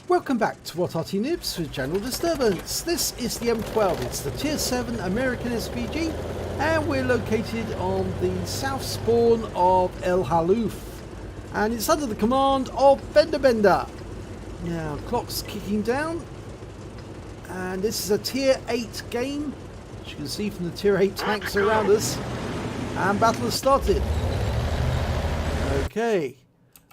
Welcome back to what Arty Noobs with General Disturbance. This is the M12, it's the Tier 7 American SPG, and we're located on the south spawn of Halluf, and it's under the command of FendaBenda. Now, clock's kicking down, and this is a Tier 8 game, as you can see from the Tier 8 tanks around us, and battle has started. Okay.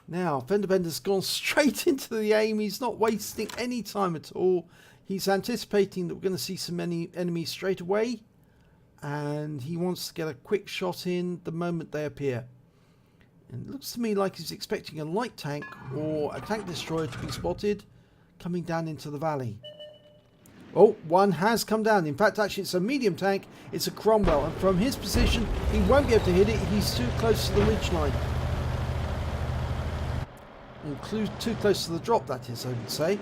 Now, FendaBenda's gone straight into the aim. He's not wasting any time at all. He's anticipating that we're going to see some enemies straight away. And he wants to get a quick shot in the moment they appear. And it looks to me like he's expecting a light tank or a tank destroyer to be spotted coming down into the valley. Oh, one has come down. In fact, actually, it's a medium tank. It's a Cromwell. And from his position, he won't be able to hit it. He's too close to the ridgeline. Too close to the drop, that is, I would say.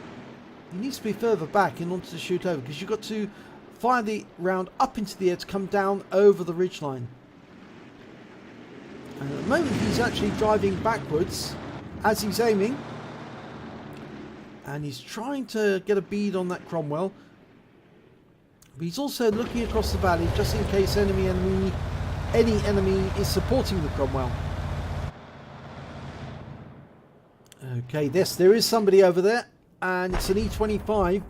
He needs to be further back in order to shoot over, because you've got to fire the round up into the air to come down over the ridgeline. And at the moment he's actually driving backwards as he's aiming, and he's trying to get a bead on that Cromwell, but he's also looking across the valley just in case any enemy is supporting the Cromwell. Okay, there is somebody over there, and it's an E25.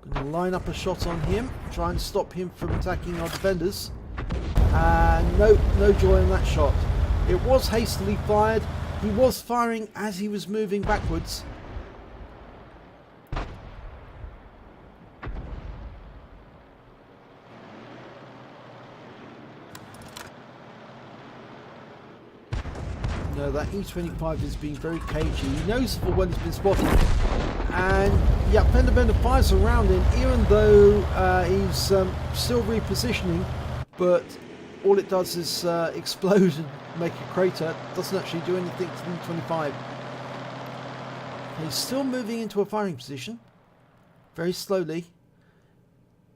Going to line up a shot on him, try and stop him from attacking our defenders. And no joy in that shot. It was hastily fired. He was firing as he was moving backwards. No, that E25 is being very cagey. He knows full well he's been spotted. And yeah, FendaBenda fires around him, even though he's still repositioning. But all it does is explode and make a crater. It doesn't actually do anything to the E25. He's still moving into a firing position, very slowly.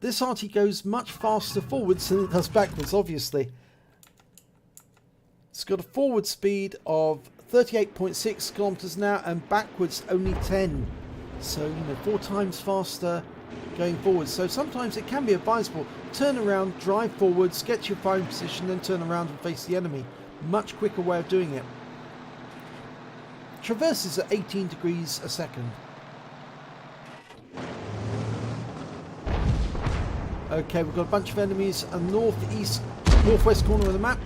This Arty goes much faster forwards than it does backwards, obviously. It's got a forward speed of 38.6 kilometers an hour and backwards only 10. So, you know, 4 times faster going forwards. So sometimes it can be advisable. Turn around, drive forwards, get to your firing position, then turn around and face the enemy. Much quicker way of doing it. Traverses at 18 degrees a second. Okay, we've got a bunch of enemies at the northwest corner of the map.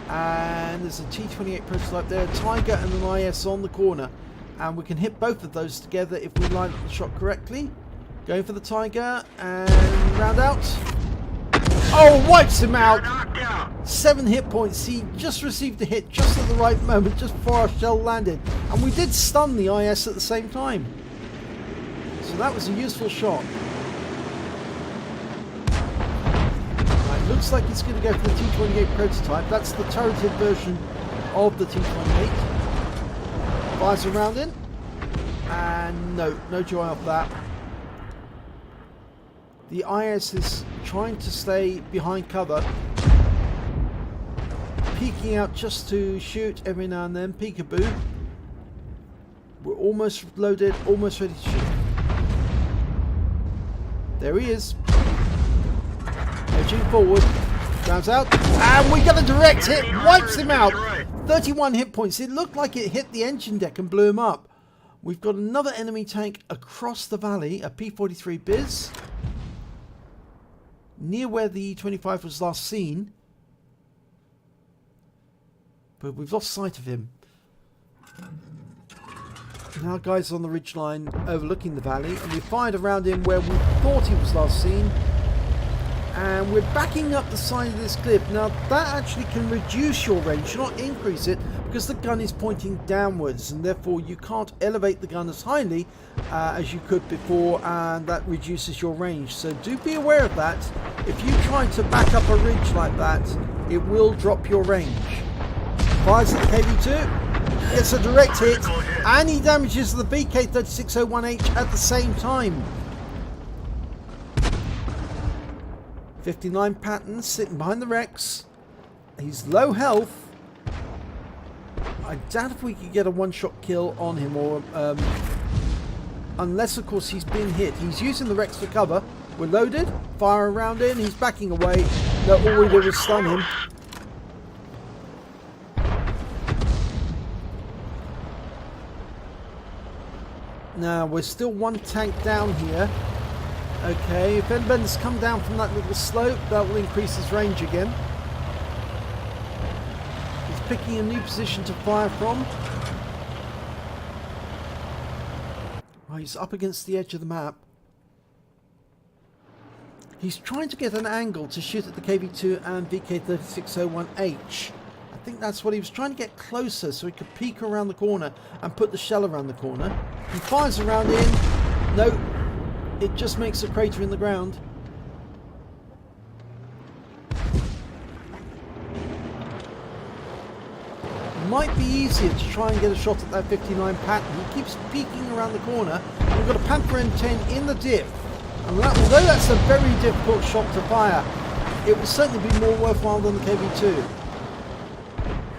And there's a T28 prototype there, a Tiger and an IS on the corner, and we can hit both of those together if we line up the shot correctly. Going for the Tiger and round out. Oh, wipes him out. 7 hit points. He just received a hit just at the right moment, just before our shell landed, and we did stun the IS at the same time. So that was a useful shot. Looks like he's going to go for the T28 prototype. That's the turreted version of the T28. Fires around in. And no joy off that. The IS is trying to stay behind cover. Peeking out just to shoot every now and then. Peekaboo. We're almost loaded, almost ready to shoot. There he is. Edging forward, rounds out, and we got a direct hit, wipes him out. 31 hit points. It looked like it hit the engine deck and blew him up. We've got another enemy tank across the valley, a P43 Biz, near where the E25 was last seen, but we've lost sight of him. Now guys on the ridgeline overlooking the valley, and we fired around him where we thought he was last seen. And we're backing up the side of this cliff. Now that actually can reduce your range, not increase it, because the gun is pointing downwards, and therefore you can't elevate the gun as highly as you could before, and that reduces your range. So do be aware of that. If you try to back up a ridge like that, it will drop your range. Fires at the KV2, gets a direct hit, and he damages the VK3601H at the same time. 59 Patton sitting behind the Rex. He's low health. I doubt if we could get a one-shot kill on him, or unless of course he's been hit. He's using the Rex for cover. We're loaded, fire around in, he's backing away. No, all we did was stun him. Now we're still one tank down here. Okay, if FendaBenda's come down from that little slope, that will increase his range again. He's picking a new position to fire from. Oh, he's up against the edge of the map. He's trying to get an angle to shoot at the KV-2 and VK3601H. I think that's what he was trying to get closer so he could peek around the corner and put the shell around the corner. He fires around in. No, it just makes a crater in the ground. Might be easier to try and get a shot at that 59 pattern. He keeps peeking around the corner. We've got a Panther M10 in the dip. And that, although that's a very difficult shot to fire, it will certainly be more worthwhile than the KV-2.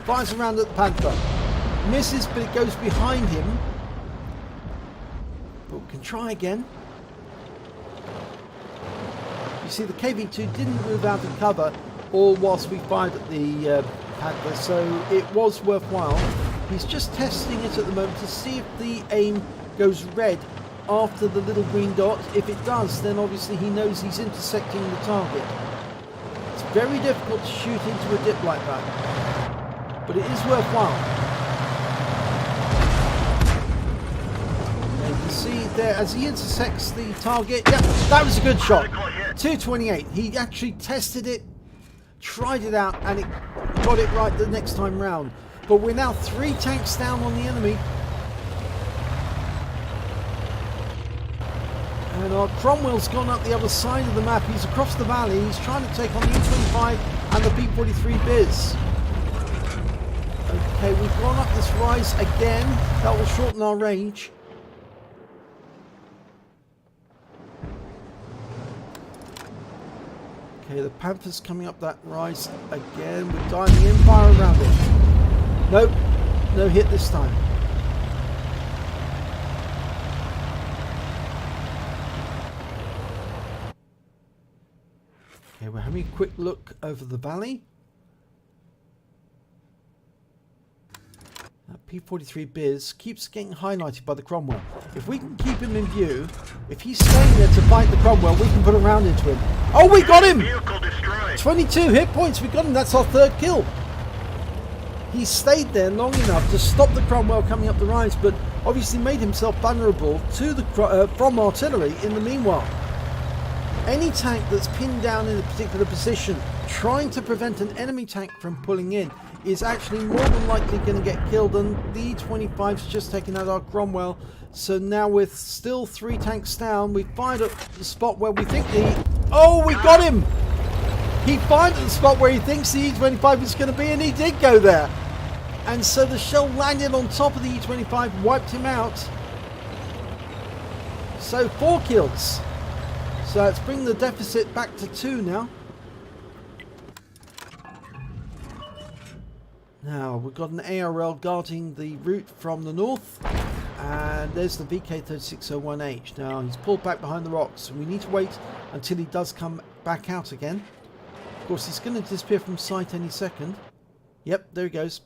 Fires around at the Panther. Misses, but it goes behind him. But we can try again. You see, the KV-2 didn't move out of cover all whilst we fired at the Panther, so it was worthwhile. He's just testing it at the moment to see if the aim goes red after the little green dot. If it does, then obviously he knows he's intersecting the target. It's very difficult to shoot into a dip like that, but it is worthwhile. And you can see there as he intersects the target. Yeah, that was a good shot. 228. He actually tested it, tried it out, and it got it right the next time round. But we're now 3 tanks down on the enemy. And our Cromwell's gone up the other side of the map. He's across the valley. He's trying to take on the E25 and the P43 Biz. Okay, we've gone up this rise again. That will shorten our range. Okay, the Panther's coming up that rise again. We're diving in, fire around it. Nope, no hit this time. Okay, we're having a quick look over the valley. That P43 Biz keeps getting highlighted by the Cromwell. If we can keep him in view, if he's staying there to fight the Cromwell, we can put a round into him. Oh, we got him! 22 hit points, we got him. That's our 3rd kill. He stayed there long enough to stop the Cromwell coming up the rise, but obviously made himself vulnerable to the from artillery in the meanwhile. Any tank that's pinned down in a particular position, trying to prevent an enemy tank from pulling in, is actually more than likely going to get killed, and the E25's just taken out our Cromwell. So now with still 3 tanks down, we fired at the spot where we think the... Oh, we got him! He fired at the spot where he thinks the E25 is going to be, and he did go there. And so the shell landed on top of the E25, wiped him out. So 4 kills. So let's bring the deficit back to 2 now. Now we've got an ARL guarding the route from the north, and there's the VK3601H. Now he's pulled back behind the rocks, so we need to wait until he does come back out again. Of course, he's going to disappear from sight any second. Yep, there he goes.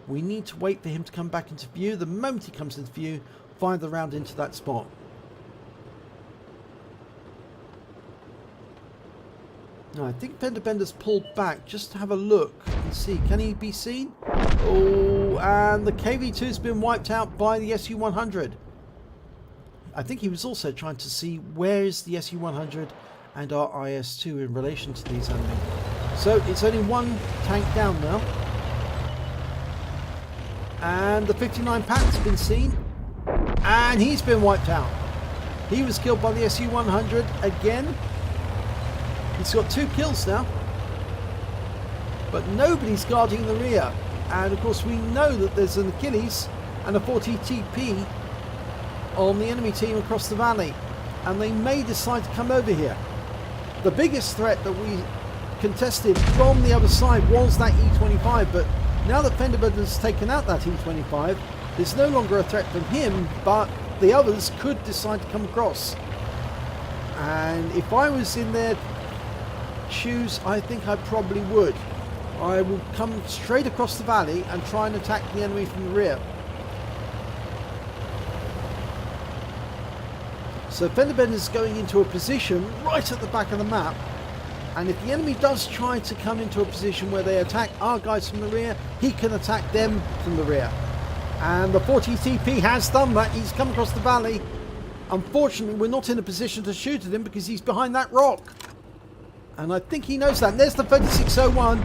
We need to wait for him to come back into view. The moment he comes into view, fire the round into that spot. Now, I think FendaBenda's pulled back just to have a look and see. Can he be seen? Oh, and the KV-2's been wiped out by the SU-100. I think he was also trying to see where is the SU-100 and our IS-2 in relation to these enemies. So it's only 1 tank down now. And the 59 Pat's been seen. And he's been wiped out. He was killed by the SU-100 again. He's got 2 kills now, but nobody's guarding the rear. And of course we know that there's an Achilles and a 40TP on the enemy team across the valley, and they may decide to come over here. The biggest threat that we contested from the other side was that E25, but now that FendaBenda has taken out that E25, there's no longer a threat from him, but the others could decide to come across. And if I was in their shoes, I think I probably would. I will come straight across the valley and try and attack the enemy from the rear. So FendaBenda is going into a position right at the back of the map, and if the enemy does try to come into a position where they attack our guys from the rear, he can attack them from the rear. And the 40TP has done that. He's come across the valley. Unfortunately, we're not in a position to shoot at him because he's behind that rock. And I think he knows that. And there's the 3601.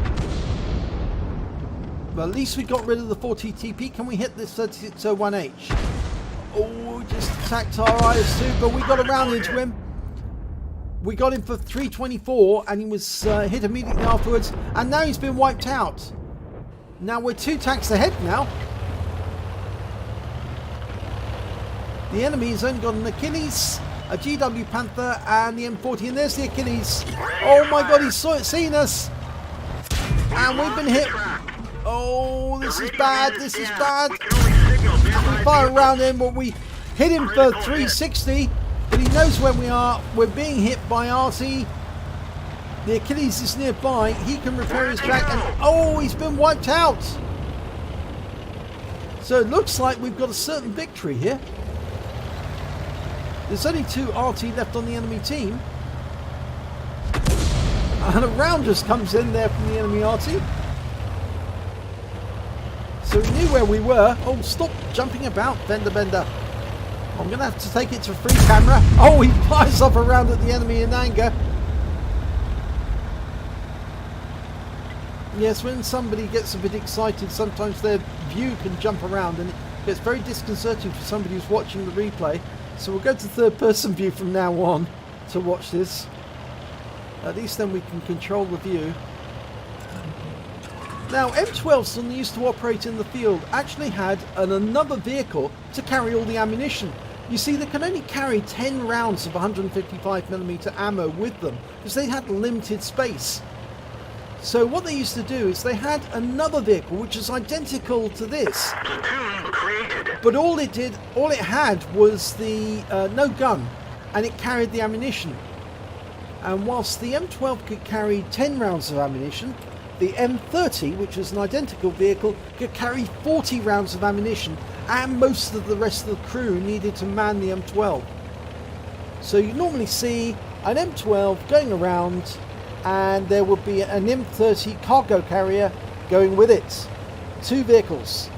But at least we got rid of the 40TP. Can we hit this 3601H? Oh, just attacked our IS-2, but we got around into him. We got him for 324, and he was hit immediately afterwards. And now he's been wiped out. Now we're 2 tanks ahead now. The enemy's only got an Achilles, a GW Panther, and the M40, and there's the Achilles. Oh my god, he's seen us! And we've been hit. Oh, this is bad, this is bad. We fire around him, but we hit him for 360, but he knows where we are. We're being hit by Arty. The Achilles is nearby, he can repair his track, and oh, he's been wiped out. So it looks like we've got a certain victory here. There's only 2 Arty left on the enemy team. And a round just comes in there from the enemy Arty. So he knew where we were. Oh, stop jumping about, FendaBenda. I'm going to have to take it to free camera. Oh, he fires off a round at the enemy in anger. Yes, when somebody gets a bit excited, sometimes their view can jump around and it gets very disconcerting for somebody who's watching the replay. So we'll go to third person view from now on to watch this. At least then we can control the view. Now M12s, when they used to operate in the field, actually had another vehicle to carry all the ammunition. You see, they can only carry 10 rounds of 155mm ammo with them because they had limited space. So what they used to do is they had another vehicle which is identical to this, but all it had was the no gun, and it carried the ammunition. And whilst the M12 could carry 10 rounds of ammunition, the M30, which was an identical vehicle, could carry 40 rounds of ammunition, and most of the rest of the crew needed to man the M12. So you normally see an M12 going around, and there would be an M30 cargo carrier going with it. 2 vehicles.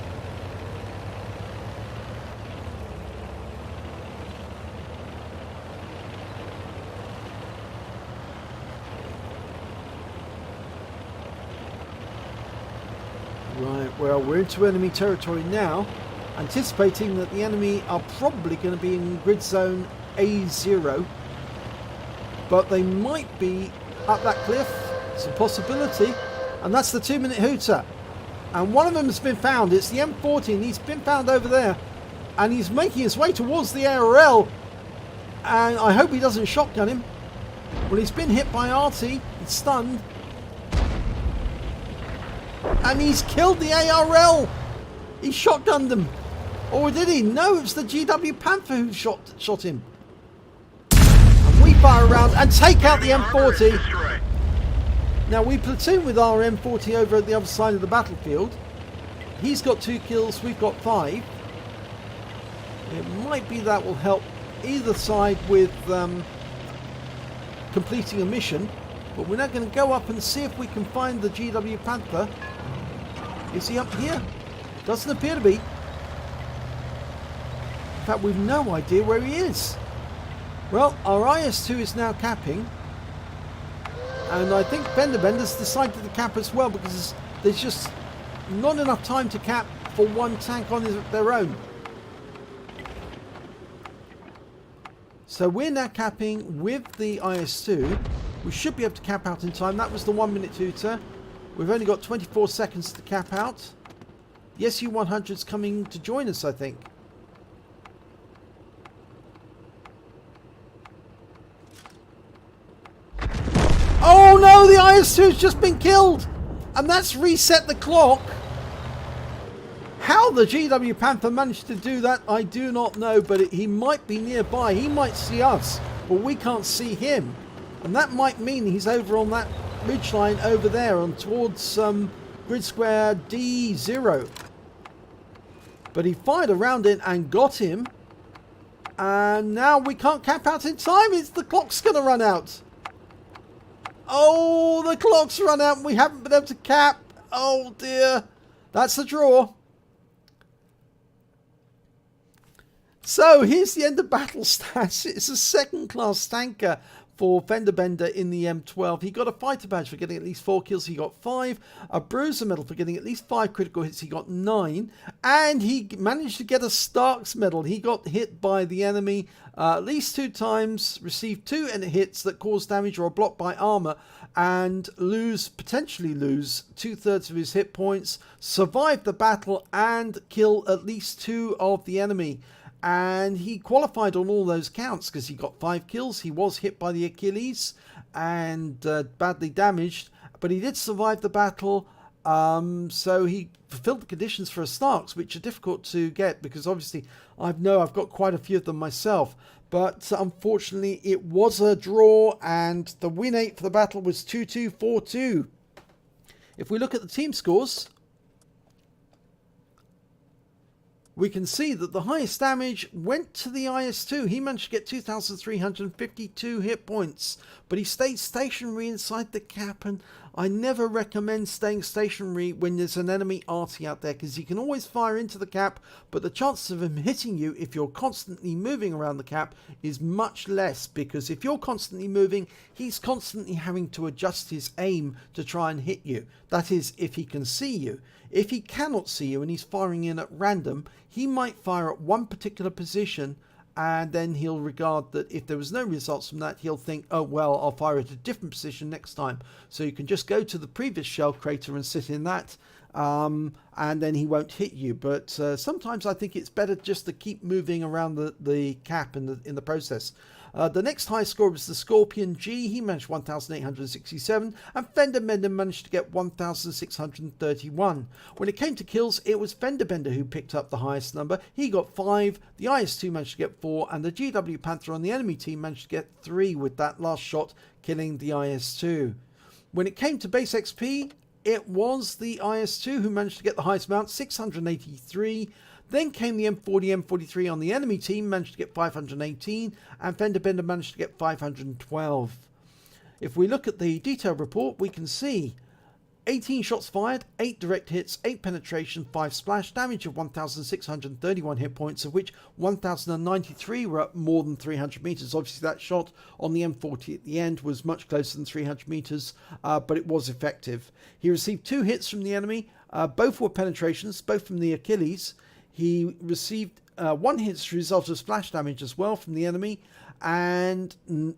Right, well, we're into enemy territory now, anticipating that the enemy are probably going to be in grid zone A0, but they might be up that cliff. It's a possibility, and that's the 2-minute hooter, and one of them has been found. It's the M40, and he's been found over there, and he's making his way towards the ARL, and I hope he doesn't shotgun him. Well, he's been hit by Arty, he's stunned, and he's killed the ARL. He shotgunned him, or did he? No, it's the GW Panther who shot him. We fire around and take out the M40. Now we platoon with our M40 over at the other side of the battlefield. He's got 2 kills, we've got 5. It might be that will help either side with completing a mission, but we're now going to go up and see if we can find the GW Panther. Is he up here? Doesn't appear to be. In fact, we've no idea where he is. Well, our IS-2 is now capping, and I think FendaBenda's decided to cap as well, because there's just not enough time to cap for one tank on their own. So we're now capping with the IS-2. We should be able to cap out in time. That was the 1-minute hooter. We've only got 24 seconds to cap out. The SU-100's coming to join us, I think. Oh no, the IS-2's just been killed! And that's reset the clock. How the GW Panther managed to do that, I do not know, but he might be nearby. He might see us, but we can't see him. And that might mean he's over on that ridgeline over there on towards grid square D0. But he fired around it and got him. And now we can't cap out in time. The clock's going to run out. Oh, the clock's run out and we haven't been able to cap. Oh dear. That's the draw. So here's the end of battle stats. It's a second class tanker for FendaBenda in the M12. He got a fighter badge for getting at least 4 kills. He got 5. A bruiser medal for getting at least 5 critical hits. He got 9. And he managed to get a Stark's medal. He got hit by the enemy at least 2 times, received 2 hits that caused damage or are blocked by armor, and potentially lose 2/3 of his hit points, survive the battle, and kill at least 2 of the enemy. And he qualified on all those counts because he got 5 kills. He was hit by the Achilles and badly damaged, but he did survive the battle. So he fulfilled the conditions for a Starks, which are difficult to get because obviously I've got quite a few of them myself. But unfortunately it was a draw and the win 8 for the battle was 2-2-4-2. If we look at the team scores, we can see that the highest damage went to the IS-2. He managed to get 2,352 hit points, but he stayed stationary inside the cap, and I never recommend staying stationary when there's an enemy Arty out there, because he can always fire into the cap, but the chances of him hitting you if you're constantly moving around the cap is much less, because if you're constantly moving, he's constantly having to adjust his aim to try and hit you. That is, if he can see you. If he cannot see you and he's firing in at random, he might fire at one particular position, and then he'll regard that if there was no results from that, he'll think, oh well, I'll fire at a different position next time. So you can just go to the previous shell crater and sit in that, and then he won't hit you. But sometimes I think it's better just to keep moving around the cap in the process. The next high score was the Scorpion G. He managed 1,867, and FendaBenda managed to get 1,631. When it came to kills, it was FendaBenda who picked up the highest number. He got 5, the IS-2 managed to get 4, and the GW Panther on the enemy team managed to get 3 with that last shot killing the IS-2. When it came to base XP, it was the IS-2 who managed to get the highest amount, 683. Then came the M40, M43 on the enemy team, managed to get 518, and FendaBenda managed to get 512. If we look at the detailed report, we can see 18 shots fired, 8 direct hits, 8 penetration, 5 splash, damage of 1,631 hit points, of which 1,093 were up more than 300 meters. Obviously that shot on the M40 at the end was much closer than 300 meters, but it was effective. He received 2 hits from the enemy, both were penetrations, both from the Achilles. He received 1 hit as a result of splash damage as well from the enemy, and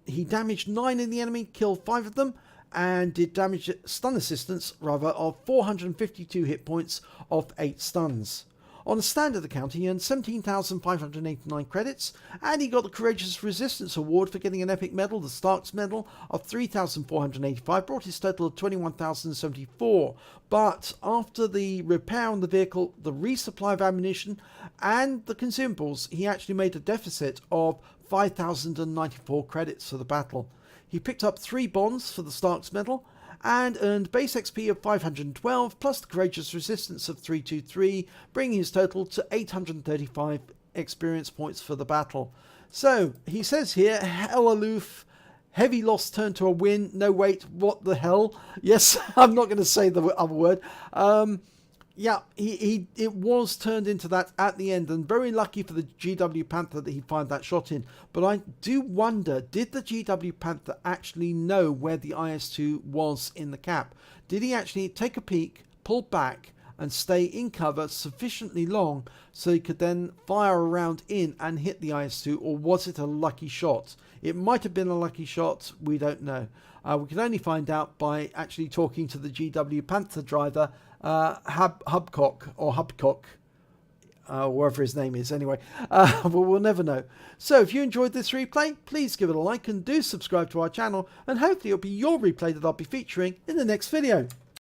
he damaged 9 in the enemy, killed 5 of them, and did damage stun assistance of 452 hit points off 8 stuns. On a standard account, he earned 17,589 credits, and he got the Courageous Resistance Award for getting an epic medal, the Stark's medal, of 3,485, brought his total of 21,074. But after the repair on the vehicle, the resupply of ammunition, and the consumables, he actually made a deficit of 5,094 credits for the battle. He picked up 3 bonds for the Stark's medal, and earned base XP of 512 plus the Courageous Resistance of 323, bringing his total to 835 experience points for the battle. So he says here, Halluf, heavy loss turned to a win. No, wait, what the hell? Yes, I'm not going to say the other word. Yeah, it was turned into that at the end, and very lucky for the GW Panther that he fired that shot in. But I do wonder, did the GW Panther actually know where the IS-2 was in the cap? Did he actually take a peek, pull back, and stay in cover sufficiently long so he could then fire around in and hit the IS-2, or was it a lucky shot? It might have been a lucky shot, we don't know. We can only find out by actually talking to the GW Panther driver, Hubcock, whatever his name is anyway, but we'll never know. So if you enjoyed this replay, please give it a like and do subscribe to our channel, and hopefully it'll be your replay that I'll be featuring in the next video.